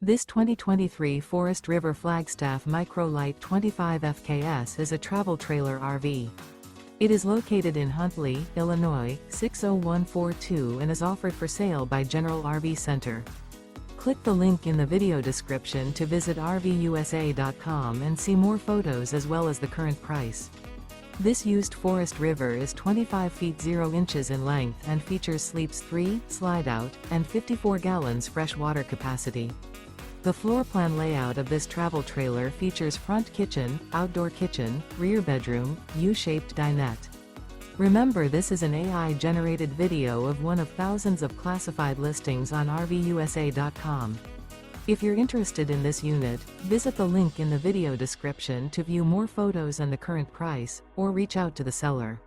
This 2023 Forest River Flagstaff Micro Lite 25 FKS is a travel trailer RV. It is located in Huntley, Illinois, 60142 and is offered for sale by General RV Center. Click the link in the video description to visit RVUSA.com and see more photos as well as the current price. This used Forest River is 25 feet 0 inches in length and features sleeps 3, Slideout, and 54 gallons fresh water capacity. The floor plan layout of this travel trailer features front kitchen, outdoor kitchen, rear bedroom, U-shaped dinette. Remember, this is an AI-generated video of one of thousands of classified listings on RVUSA.com. If you're interested in this unit, visit the link in the video description to view more photos and the current price, or reach out to the seller.